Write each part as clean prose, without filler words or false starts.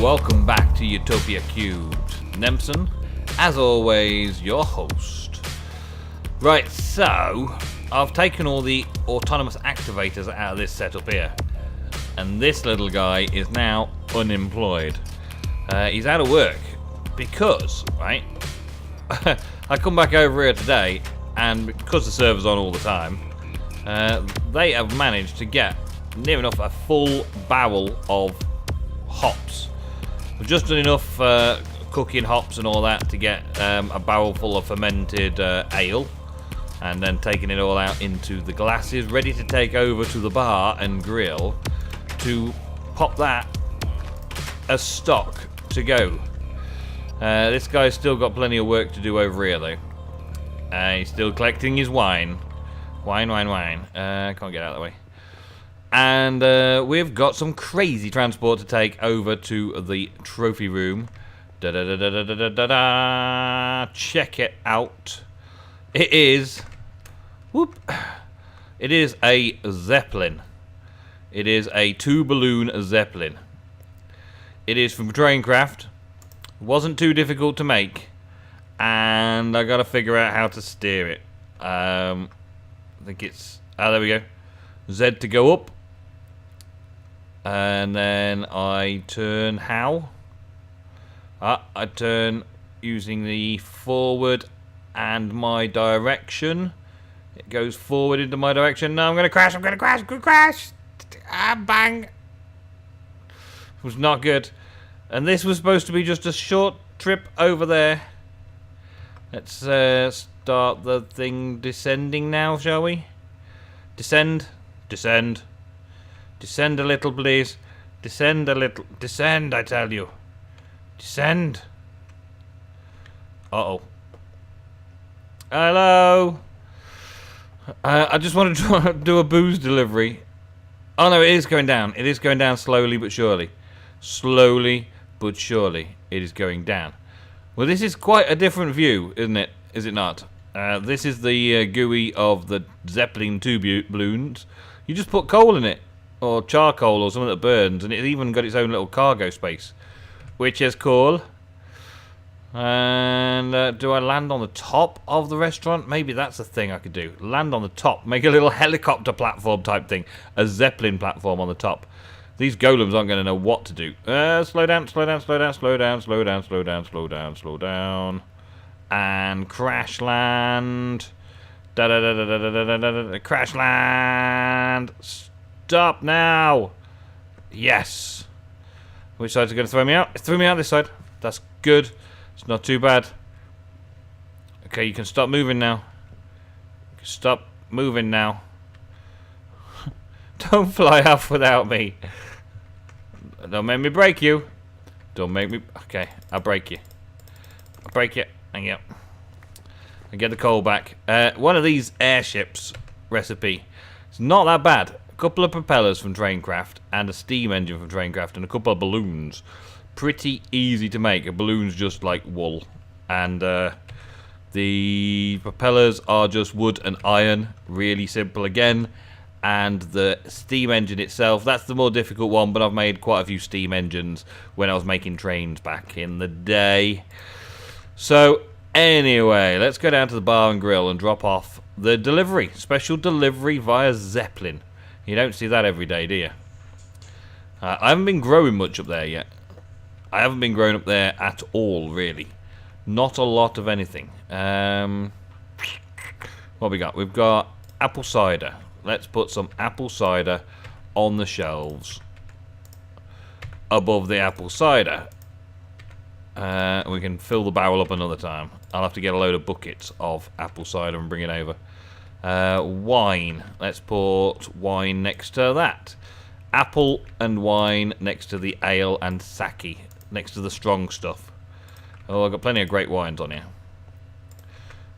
welcome back to Utopia Cubed. Nemson, as always, your host. Right, so I've taken all the autonomous activators out of this setup here, and this little guy is now unemployed. He's out of work because, right, I come back over here today, and because the server's on all the time, they have managed to get near enough a full barrel of hops. We've just done enough cooking hops and all that to get a barrel full of fermented ale, and then taking it all out into the glasses, ready to take over to the bar and grill to pop that as stock to go. This guy's still got plenty of work to do over here though. He's still collecting his wine. Wine. Can't get out of the way. And we've got some crazy transport to take over to the trophy room. Check it out. It is a Zeppelin. It is a 2-balloon Zeppelin. It is from Traincraft. Wasn't too difficult to make, and I got to figure out how to steer it. I think it's there we go. Z to go up. And then I turn how? I turn using the forward and my direction. It goes forward into my direction. No, I'm going to crash. Bang. It was not good. And this was supposed to be just a short trip over there. Let's start the thing descending now, shall we? Descend. Descend a little, please. Descend a little. Descend, I tell you. Descend. Uh-oh. Hello? I just wanted to do a booze delivery. Oh, no, it is going down. It is going down slowly but surely. Slowly but surely it is going down. Well, this is quite a different view, isn't it? Is it not? This is the GUI of the Zeppelin 2 balloons. You just put coal in it, or charcoal, or something that burns, and it's even got its own little cargo space, which is cool. And do I land on the top of the restaurant? Maybe that's a thing I could do. Land on the top, make a little helicopter platform type thing, a Zeppelin platform on the top. These golems aren't going to know what to do. Slow down. And crash land. Crash land. Stop now. Yes. Which side's going to throw me out? It threw me out this side. That's good. It's not too bad. Okay, you can stop moving now. Stop moving now. Don't fly off without me. Don't make me break you. Don't make me... Okay, I'll break you. I'll break you. Hang up. And get the coal back. One of these airships recipe. It's not that bad. A couple of propellers from Traincraft and a steam engine from Traincraft and a couple of balloons. Pretty easy to make. A balloon's just like wool. And the propellers are just wood and iron. Really simple again. And the steam engine itself, that's the more difficult one, but I've made quite a few steam engines when I was making trains back in the day. So, anyway, let's go down to the bar and grill and drop off the delivery. Special delivery via Zeppelin. You don't see that every day, do you? I haven't been growing much up there yet. I haven't been growing up there at all, really. Not a lot of anything. What we got? We've got apple cider. Let's put some apple cider on the shelves above the apple cider. We can fill the barrel up another time. I'll have to get a load of buckets of apple cider and bring it over. Wine. Let's put wine next to that. Apple and wine next to the ale and sake. Next to the strong stuff. Oh, I've got plenty of great wines on here.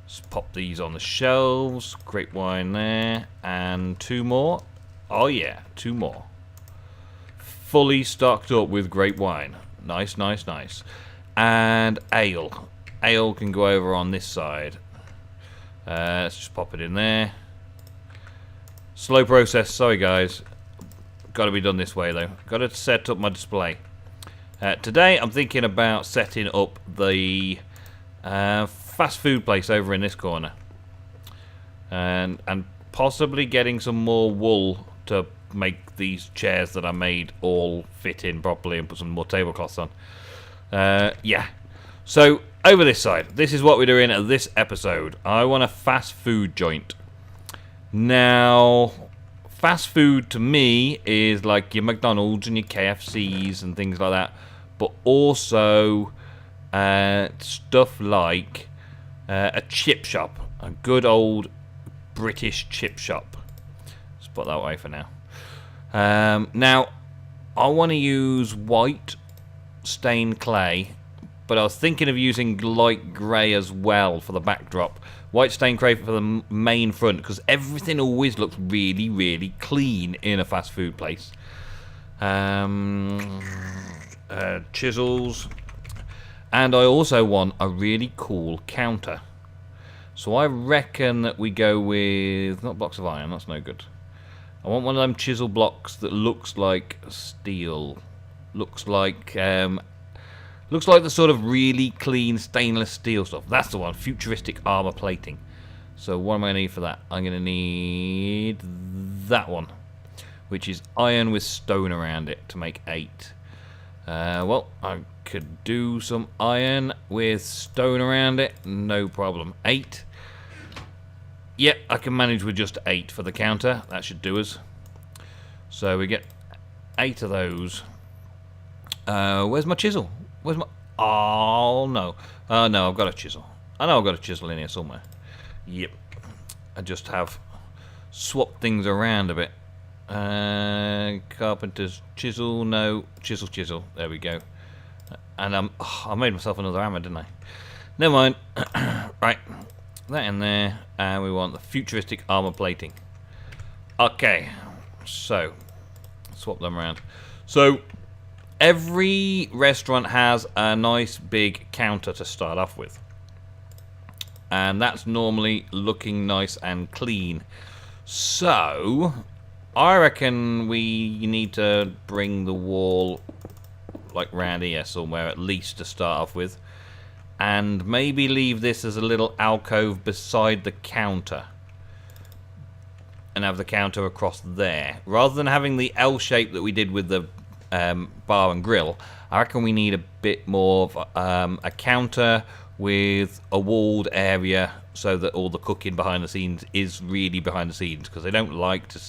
Just pop these on the shelves. Great wine there. And 2 more. Oh yeah, 2 more. Fully stocked up with great wine. Nice. And ale. Ale can go over on this side. Let's just pop it in there. Slow process, sorry guys. Got to be done this way though. Got to set up my display. Today I'm thinking about setting up the fast food place over in this corner, and possibly getting some more wool to make these chairs that I made all fit in properly and put some more tablecloths on. Yeah. So over this side, this is what we're doing at this episode. I want a fast food joint. Now, fast food to me is like your McDonald's and your KFCs and things like that, but also stuff like a chip shop, a good old British chip shop. Let's put that away for now. Now, I want to use white stained clay, but I was thinking of using light grey as well for the backdrop. White stained clay for the main front, because everything always looks really, really clean in a fast food place. Chisels. And I also want a really cool counter. So I reckon that we go with, not blocks of iron, that's no good. I want one of them chisel blocks that looks like steel. Looks like the sort of really clean stainless steel stuff. That's the one, futuristic armor plating. So what am I going to need for that? I'm going to need that one, which is iron with stone around it to make 8. Well, I could do some iron with stone around it, no problem. 8. Yep, I can manage with just 8 for the counter. That should do us. So we get 8 of those. Where's my chisel? Where's my... Oh, no. No, I've got a chisel. I know I've got a chisel in here somewhere. Yep. I just have swapped things around a bit. Carpenter's chisel. No. Chisel. There we go. And I made myself another hammer, didn't I? Never mind. Right. That in there. And we want the futuristic armor plating. Okay. So, swap them around. So, every restaurant has a nice big counter to start off with. And that's normally looking nice and clean. So, I reckon we need to bring the wall like round here somewhere at least to start off with. And maybe leave this as a little alcove beside the counter. And have the counter across there. Rather than having the L shape that we did with the bar and grill, I reckon we need a bit more of a counter with a walled area so that all the cooking behind the scenes is really behind the scenes, because they don't like to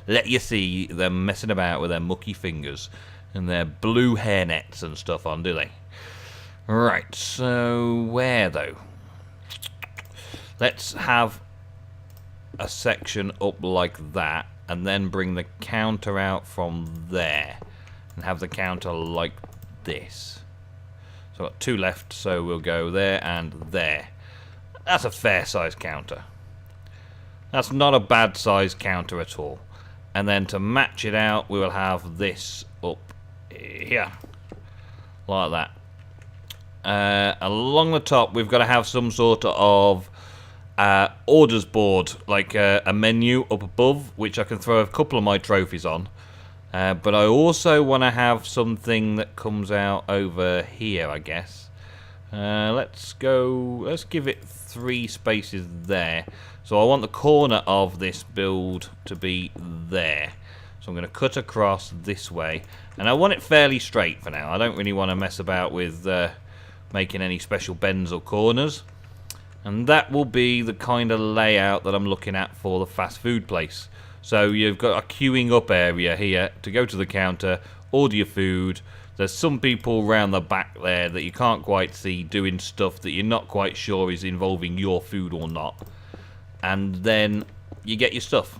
let you see them messing about with their mucky fingers and their blue hairnets and stuff on, do they? Right, so where though? Let's have a section up like that and then bring the counter out from there and have the counter like this. So I've got 2 left, so we'll go there and there. That's a fair size counter. That's not a bad size counter at all. And then to match it out, we will have this up here like that. Along the top, we've got to have some sort of orders board, like a menu up above, which I can throw a couple of my trophies on. But I also want to have something that comes out over here, I guess. Let's give it 3 spaces there. So I want the corner of this build to be there. So I'm going to cut across this way. And I want it fairly straight for now. I don't really want to mess about with making any special bends or corners. And that will be the kind of layout that I'm looking at for the fast food place. So you've got a queuing up area here to go to the counter, order your food. There's some people around the back there that you can't quite see doing stuff that you're not quite sure is involving your food or not. And then you get your stuff.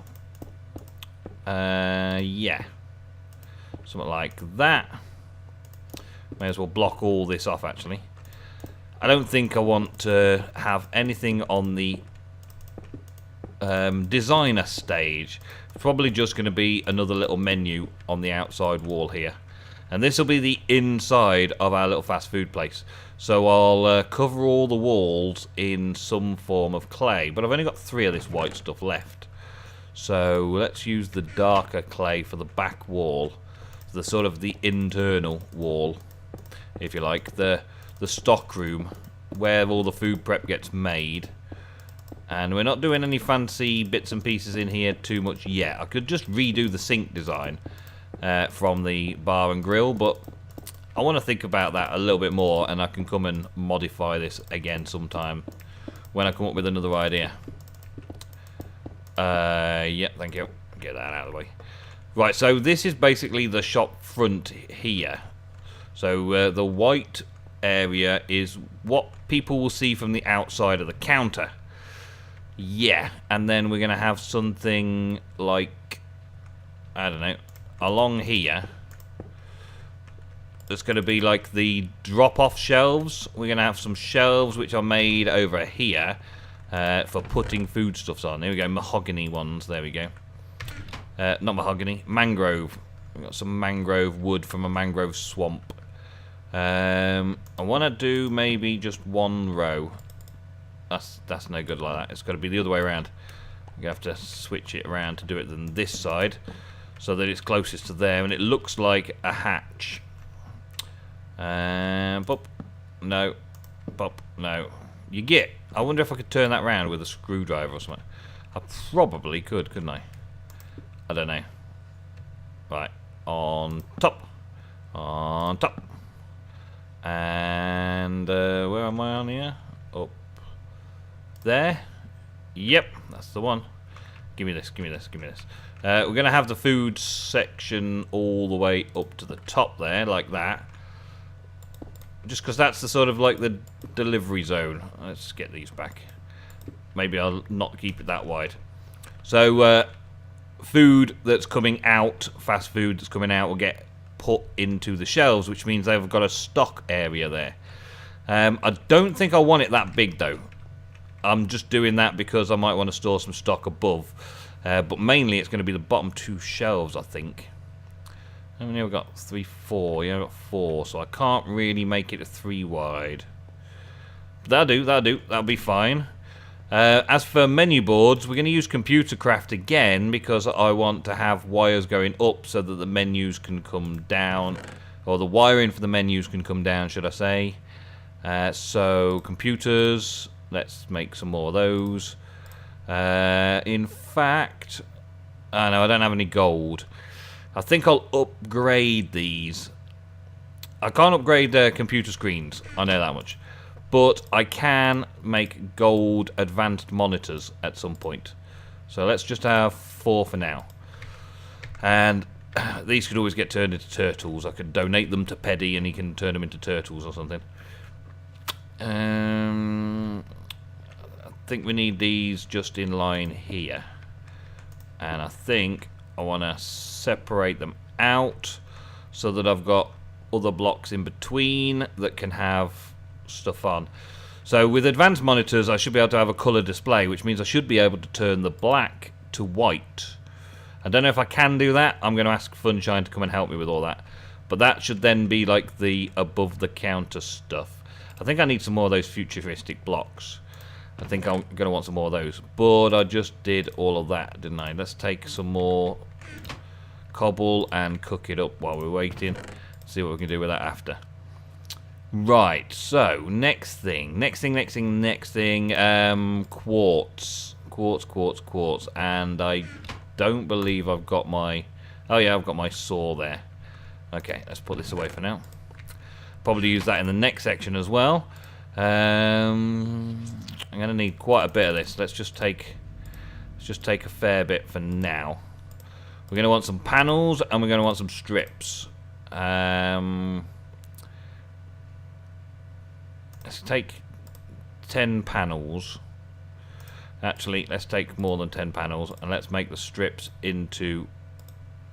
Yeah. Something like that. May as well block all this off, actually. I don't think I want to have anything on the designer stage. It's probably just going to be another little menu on the outside wall here. And this will be the inside of our little fast food place. So I'll cover all the walls in some form of clay. But I've only got 3 of this white stuff left. So let's use the darker clay for the back wall. The sort of the internal wall. if you like, the stock room where all the food prep gets made. And we're not doing any fancy bits and pieces in here too much yet. I could just redo the sink design from the bar and grill, but I want to think about that a little bit more, and I can come and modify this again sometime when I come up with another idea. Yeah, thank you. Get that out of the way. Right, so this is basically the shop front here. So the white area is what people will see from the outside of the counter. Yeah, and then we're going to have something like, I don't know, along here. It's going to be like the drop-off shelves. We're going to have some shelves which are made over here for putting foodstuffs on. There we go, mahogany ones. There we go. Not mahogany, mangrove. We've got some mangrove wood from a mangrove swamp. I want to do maybe just one row. That's no good like that. It's got to be the other way around. You have to switch it around to do it than this side, so that it's closest to there, and it looks like a hatch. Pop, no, pop, no. You get. I wonder if I could turn that round with a screwdriver or something. I probably could, couldn't I? I don't know. Right, on top, and where am I on here? Up there. Yep, that's the one. Give me this, give me this, give me this. We're going to have the food section all the way up to the top there, like that. Just because that's the sort of like the delivery zone. Let's get these back. Maybe I'll not keep it that wide. So, food that's coming out, fast food that's coming out, will get put into the shelves, which means they've got a stock area there. I don't think I want it that big, though. I'm just doing that because I might want to store some stock above. But mainly it's going to be the bottom two shelves, I think. How many have we got? 3, 4. Yeah, I've got 4, so I can't really make it a 3 wide. But that'll do, that'll do. That'll be fine. As for menu boards, we're going to use Computercraft again because I want to have wires going up so that the menus can come down. Or the wiring for the menus can come down, should I say. So, computers. Let's make some more of those. In fact, oh no, I don't have any gold. I think I'll upgrade these. I can't upgrade computer screens, I know that much. But I can make gold advanced monitors at some point. So let's just have 4 for now. And these could always get turned into turtles. I could donate them to Peddy and he can turn them into turtles or something. I think we need these just in line here. And I think I want to separate them out so that I've got other blocks in between that can have stuff on. So with advanced monitors I should be able to have a colour display, which means I should be able to turn the black to white. I don't know if I can do that. I'm going to ask Funshine to come and help me with all that. But that should then be like the above the counter stuff. I think I need some more of those futuristic blocks. I think I'm going to want some more of those. But I just did all of that, didn't I? Let's take some more cobble and cook it up while we're waiting. See what we can do with that after. Right, so next thing. Quartz. Quartz. And I don't believe I've got my... Oh yeah, I've got my saw there. Okay, let's put this away for now. Probably use that in the next section as well. I'm going to need quite a bit of this. Let's just take a fair bit for now. We're going to want some panels and we're going to want some strips. Let's take 10 panels. Actually, let's take more than 10 panels and let's make the strips into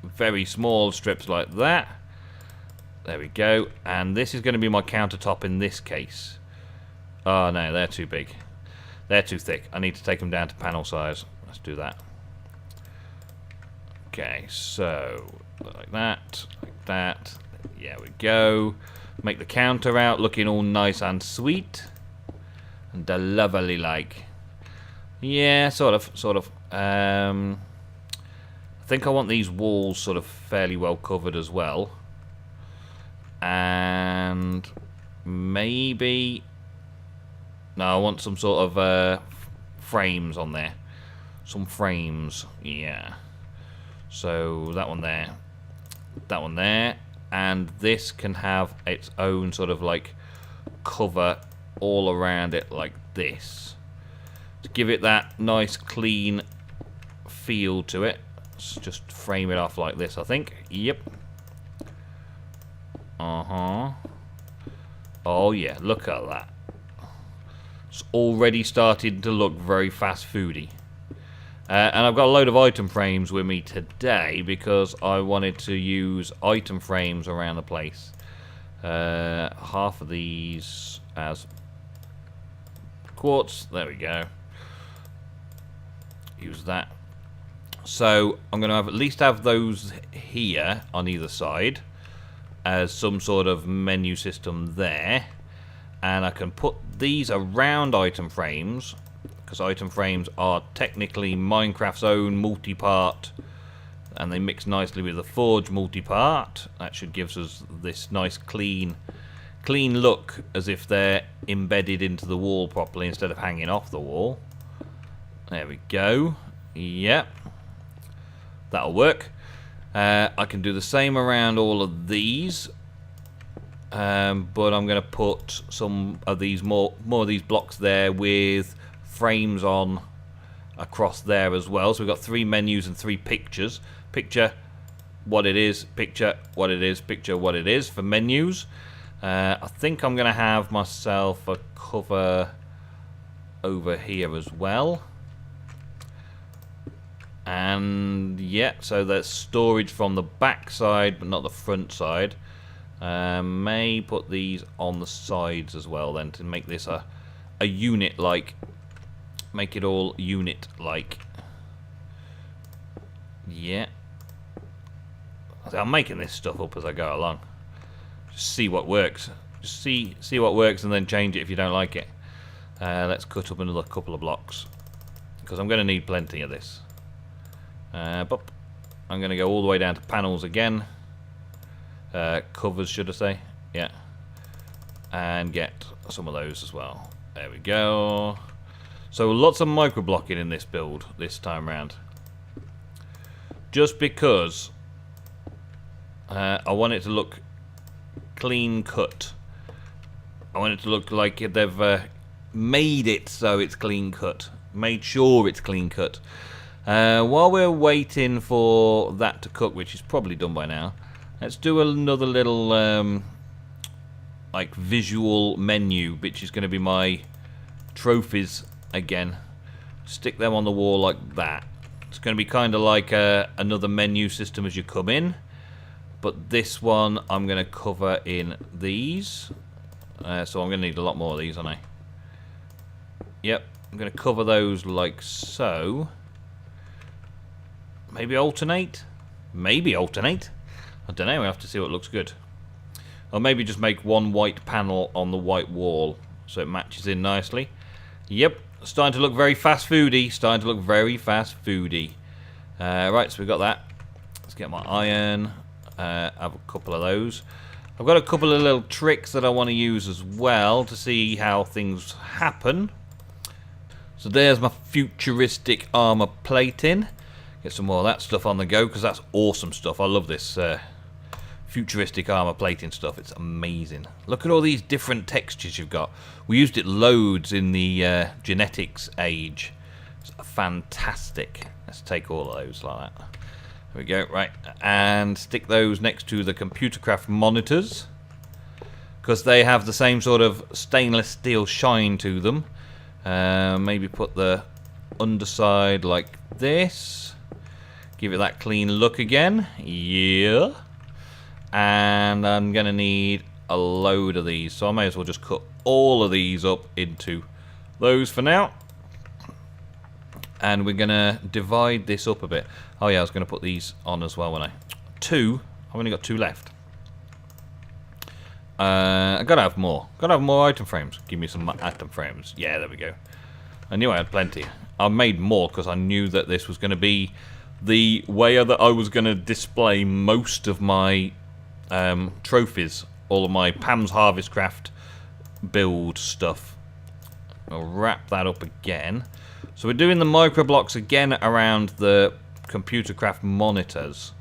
very small strips like that. There we go. And this is going to be my countertop in this case. Oh no, they're too big. They're too thick. I need to take them down to panel size. Let's do that. Okay, so like that, like that. Yeah, we go. Make the counter out looking all nice and sweet. And lovely like. Yeah, sort of. I think I want these walls sort of fairly well covered as well. And maybe... No, I want some sort of frames on there. Some frames, yeah. So that one there. That one there. And this can have its own sort of like cover all around it like this. To give it that nice clean feel to it. Let's just frame it off like this, I think. Yep. Uh-huh. Oh yeah, look at that. It's already started to look very fast foody. And I've got a load of item frames with me today because I wanted to use item frames around the place. Half of these as quartz. There we go. Use that. So I'm going to at least have those here on either side as some sort of menu system there. And I can put these around item frames, because item frames are technically Minecraft's own multi-part, and they mix nicely with the Forge multi-part. That should give us this nice clean look, as if they're embedded into the wall properly instead of hanging off the wall. There we go. Yep. That'll work. I can do the same around all of these. But I'm going to put some of these more of these blocks there with frames on across there as well. So we've got 3 menus and 3 pictures. Picture, what it is, picture, what it is, picture, what it is for menus. I think I'm going to have myself a cover over here as well. And yeah, so there's storage from the back side but not the front side. May put these on the sides as well then to make this a unit like. Make it all unit like. Yeah. I'm making this stuff up as I go along. Just see what works. Just see what works and then change it if you don't like it. Let's cut up another couple of blocks because I'm going to need plenty of this. But I'm going to go all the way down to panels again. Covers, should I say? Yeah. And get some of those as well. There we go. So lots of micro blocking in this build this time round. Just because I want it to look clean cut. I want it to look like they've made it so it's clean cut. Made sure it's clean cut. While we're waiting for that to cook, which is probably done by now, let's do another little like visual menu, which is going to be my trophies again. Stick them on the wall like that. It's going to be kind of like another menu system as you come in, but this one I'm going to cover in these. So I'm going to need a lot more of these, aren't I? Yep, I'm going to cover those like so. Maybe alternate? Maybe alternate? I don't know, we'll have to see what looks good. Or maybe just make one white panel on the white wall so it matches in nicely. Yep, starting to look very fast foody. Starting to look very fast foody. Right, so we've got that. Let's get my iron. Have a couple of those. I've got a couple of little tricks that I want to use as well to see how things happen. So there's my futuristic armor plating. Get some more of that stuff on the go because that's awesome stuff. I love this futuristic armor plating stuff. It's amazing. Look at all these different textures you've got. We used it loads in the genetics age. It's fantastic. Let's take all of those like that. There we go. Right, and stick those next to the Computercraft monitors because they have the same sort of stainless steel shine to them. Maybe put the underside like this. Give it that clean look again. Yeah. And I'm going to need a load of these. So I may as well just cut all of these up into those for now. And we're going to divide this up a bit. Oh yeah, I was going to put these on as well, wasn't I? 2. I've only got 2 left. I've got to have more. Got to have more item frames. Give me some item frames. Yeah, there we go. I knew I had plenty. I made more because I knew that this was going to be the way that I was going to display most of my trophies all of my Pam's Harvest Craft build stuff. I'll wrap that up again. So we're doing the micro blocks again around the computer craft monitors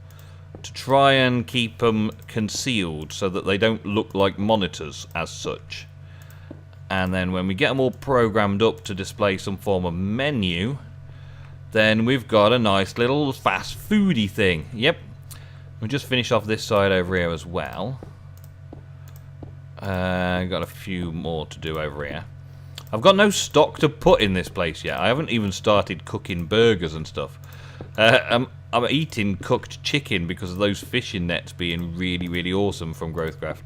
to try and keep them concealed so that they don't look like monitors as such. And then when we get them all programmed up to display some form of menu, then we've got a nice little fast foody thing. Yep. We'll just finish off this side over here as well. Got a few more to do over here. I've got no stock to put in this place yet. I haven't even started cooking burgers and stuff. I'm eating cooked chicken because of those fishing nets being really, really awesome from Growthcraft.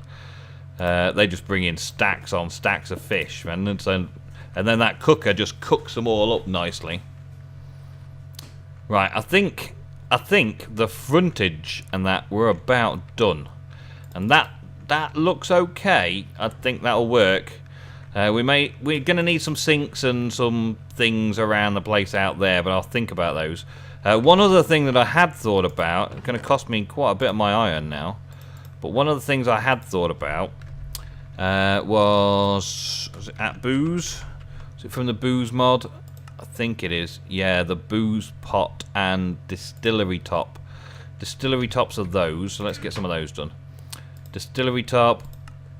They just bring in stacks on stacks of fish, and then that cooker just cooks them all up nicely. Right, I think the frontage and that we're about done, and that looks okay. I think that'll work. We're gonna need some sinks and some things around the place out there, but I'll think about those. One other thing that I had thought about, it's going to cost me quite a bit of my iron now, but one of the things I had thought about was it at Booze? Is it from the Booze mod? I think it is. Yeah, the Booze pot and distillery top. Distillery tops are those, so let's get some of those done. Distillery top,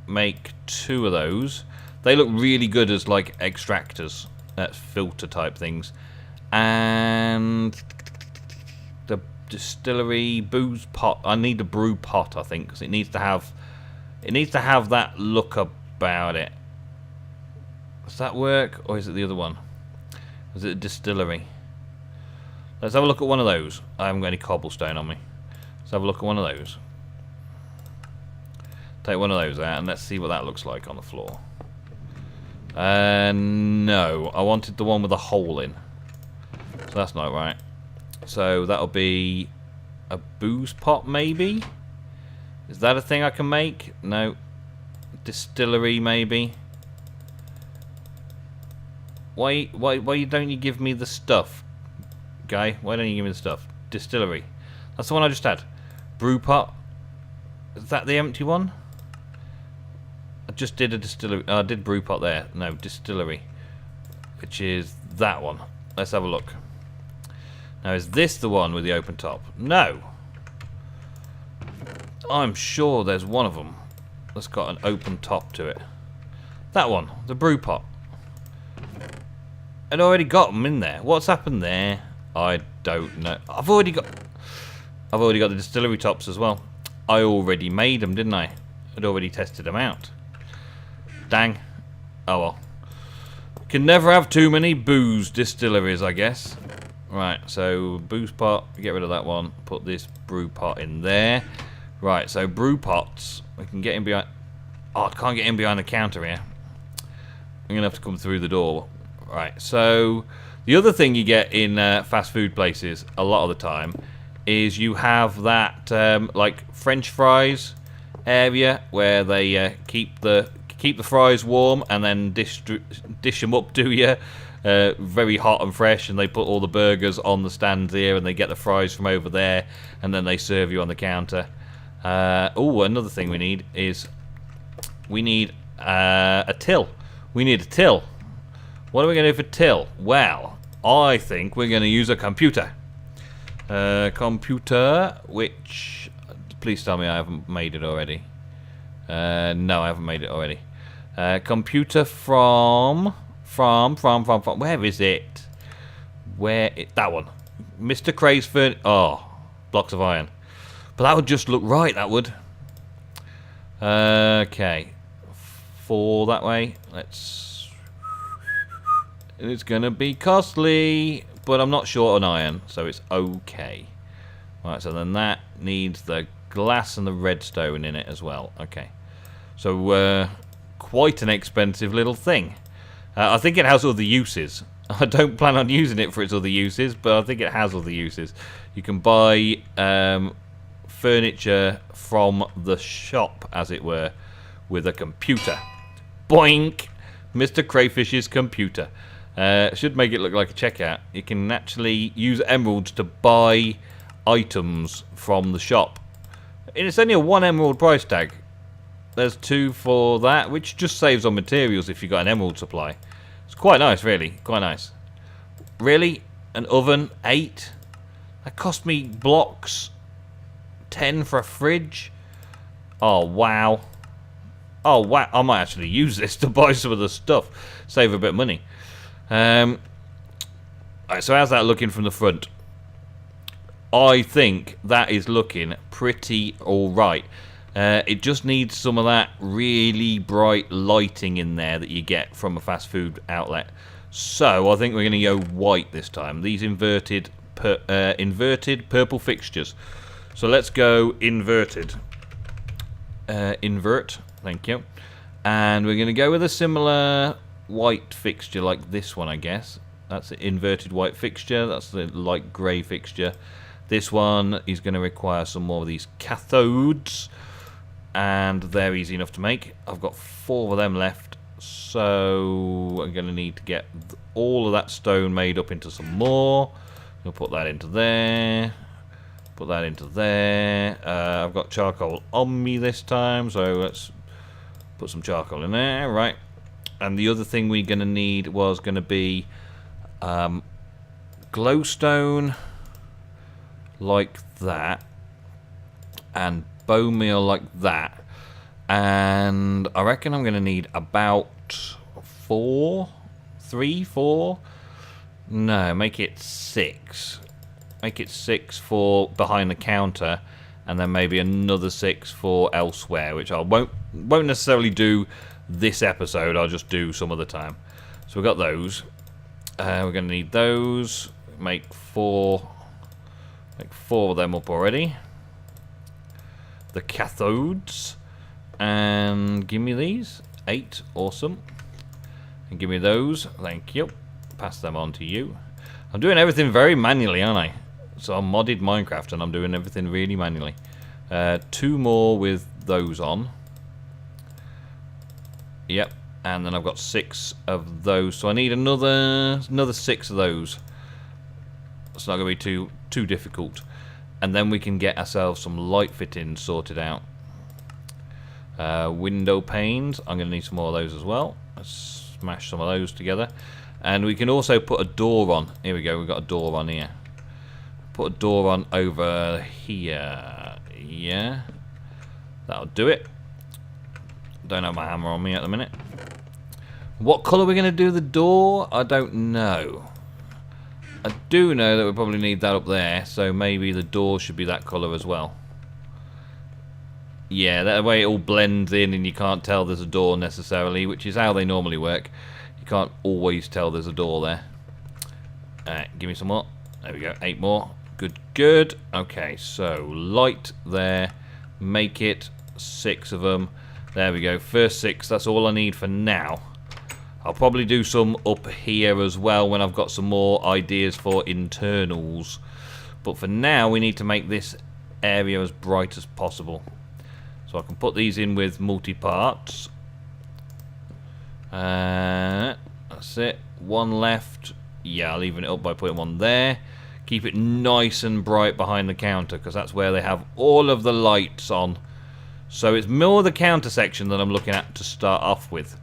make 2 of those. They look really good as like extractors, filter type things. And the distillery booze pot. I need the brew pot, I think, because it needs to have that look about it. Does that work, or is it the other one? Is it a distillery? Let's have a look at one of those. I haven't got any cobblestone on me. Let's have a look at one of those. Take one of those out and let's see what that looks like on the floor. No, I wanted the one with a hole in. So that's not right. So that'll be a booze pot, maybe? Is that a thing I can make? No. Distillery, maybe? Why don't you give me the stuff? Guy, why don't you give me the stuff? Distillery. That's the one I just had. Brew pot. Is that the empty one? I just did a distillery. I did brew pot there. No, distillery. Which is that one. Let's have a look. Now, is this the one with the open top? No. I'm sure there's one of them that's got an open top to it. That one, the brew pot. I'd already got them in there. What's happened there? I don't know. I've already got the distillery tops as well. I already made them, didn't I? I'd already tested them out. Dang. Oh well. Can never have too many booze distilleries, I guess. Right, so booze pot, get rid of that one. Put this brew pot in there. Right, so brew pots. We can get in behind. Oh, I can't get in behind the counter here. I'm gonna have to come through the door. Right, so the other thing you get in fast food places a lot of the time is you have that like French fries area where they keep the fries warm and then dish them up to you very hot and fresh, and they put all the burgers on the stand here and they get the fries from over there and then they serve you on the counter. Oh, another thing we need is we need a till. We need a till. What are we going to do for till? Well, I think we're going to use a computer. Computer, which... Please tell me I haven't made it already. No, I haven't made it already. Computer from... Where is it? That one. Mr. Cray's furniture... Oh, blocks of iron. But that would just look right, that would. Okay. 4 that way. Let's... It's going to be costly, but I'm not short on iron, so it's okay. Right, so then that needs the glass and the redstone in it as well. Okay. So, quite an expensive little thing. I think it has all the uses. I don't plan on using it for its other uses, but I think it has all the uses. You can buy furniture from the shop, as it were, with a computer. Boink! Mr. Crayfish's computer. Should make it look like a checkout. You can actually use emeralds to buy items from the shop. And it's only a 1 emerald price tag. there's 2 for that, which just saves on materials if you've got an emerald supply. It's quite nice, really. Quite nice. Really? An oven? 8? That cost me blocks. 10 for a fridge? Oh, wow. Oh, wow. I might actually use this to buy some of the stuff. Save a bit of money. Alright, so how's that looking from the front? I think that is looking pretty alright. It just needs some of that really bright lighting in there that you get from a fast food outlet. So I think we're going to go white this time. These inverted purple fixtures. So let's go inverted. Invert, thank you. And we're going to go with a similar white fixture like this one, I guess. That's the inverted white fixture. That's the light grey fixture. This one is going to require some more of these cathodes. And they're easy enough to make. I've got 4 of them left. So I'm going to need to get all of that stone made up into some more. I'll put that into there. Put that into there. I've got charcoal on me this time. So let's put some charcoal in there. Right. And the other thing we're going to need was going to be glowstone like that. And bone meal like that. And I reckon I'm going to need about 4? No, make it 6. Make it 6 for behind the counter, and then maybe another 6 for elsewhere, which I won't necessarily do this episode. I'll just do some other time. So we've got those. We're going to need those. Make 4 of them up already. The cathodes. And give me these. 8. Awesome. And give me those. Thank you. Pass them on to you. I'm doing everything very manually, aren't I? So I'm modded Minecraft and I'm doing everything really manually. 2 more with those on. Yep. And then I've got 6 of those. So I need another 6 of those. It's not going to be too difficult. And then we can get ourselves some light fittings sorted out. Window panes. I'm going to need some more of those as well. Let's smash some of those together. And we can also put a door on. Here we go. We've got a door on here. Put a door on over here. Yeah. That'll do it. Don't have my hammer on me at the minute. What colour are we going to do the door? I don't know. I do know that we probably need that up there. So maybe the door should be that colour as well. Yeah, that way it all blends in and you can't tell there's a door necessarily, which is how they normally work. You can't always tell there's a door there. Alright, give me some more. There we go, 8 more. Good, good. Okay, so light there. Make it 6 of them. There we go, first 6. That's all I need for now. I'll probably do some up here as well when I've got some more ideas for internals. But for now, we need to make this area as bright as possible. So I can put these in with multi-parts. That's it. 1 left. Yeah, I'll even it up by putting 1 there. Keep it nice and bright behind the counter, because that's where they have all of the lights on. So it's more the counter section that I'm looking at to start off with.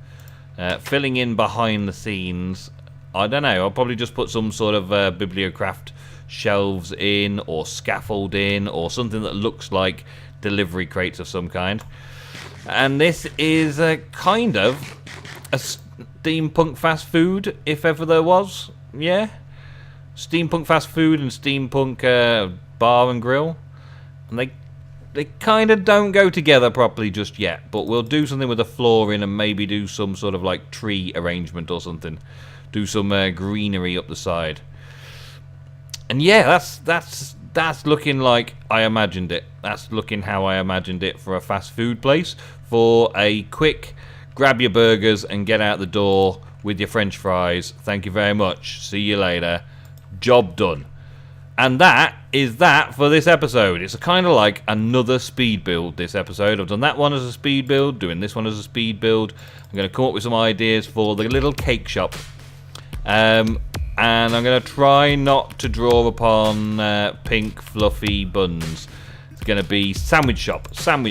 Filling in behind the scenes, I don't know. I'll probably just put some sort of Bibliocraft shelves in, or scaffold in, or something that looks like delivery crates of some kind. And this is a kind of a steampunk fast food, if ever there was. Yeah, steampunk fast food and steampunk bar and grill, and they kind of don't go together properly just yet. But we'll do something with the flooring and maybe do some sort of like tree arrangement or something. Do some greenery up the side. And yeah, that's looking like I imagined it. That's looking how I imagined it for a fast food place. For a quick grab your burgers and get out the door with your french fries. Thank you very much. See you later. Job done. And that is that for this episode. It's kind of like another speed build this episode. I've done that one as a speed build, doing this one as a speed build. I'm going to come up with some ideas for the little cake shop. And I'm going to try not to draw upon pink fluffy buns. It's going to be sandwich shop.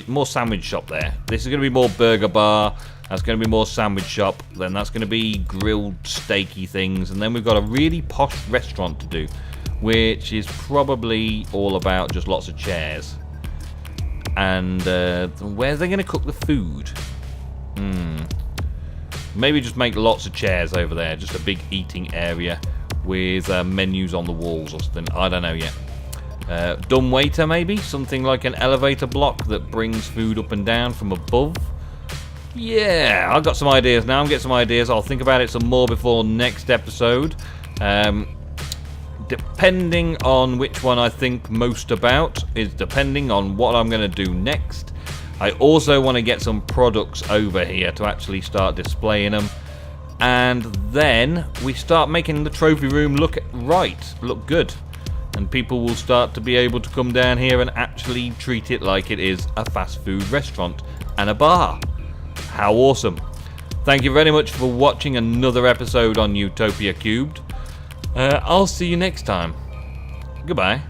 More sandwich shop there. This is going to be more burger bar. That's going to be more sandwich shop. Then that's going to be grilled steaky things. And then we've got a really posh restaurant to do, which is probably all about just lots of chairs. And where's they going to cook the food? Maybe just make lots of chairs over there. Just a big eating area with menus on the walls or something. I don't know yet. Dumb waiter maybe? Something like an elevator block that brings food up and down from above. Yeah, I've got some ideas now. I'm getting some ideas. I'll think about it some more before next episode. Depending on which one I think most about is depending on what I'm going to do next. I also want to get some products over here to actually start displaying them. And then we start making the trophy room look good. And people will start to be able to come down here and actually treat it like it is a fast food restaurant and a bar. How awesome. Thank you very much for watching another episode on Utopia Cubed. I'll see you next time. Goodbye.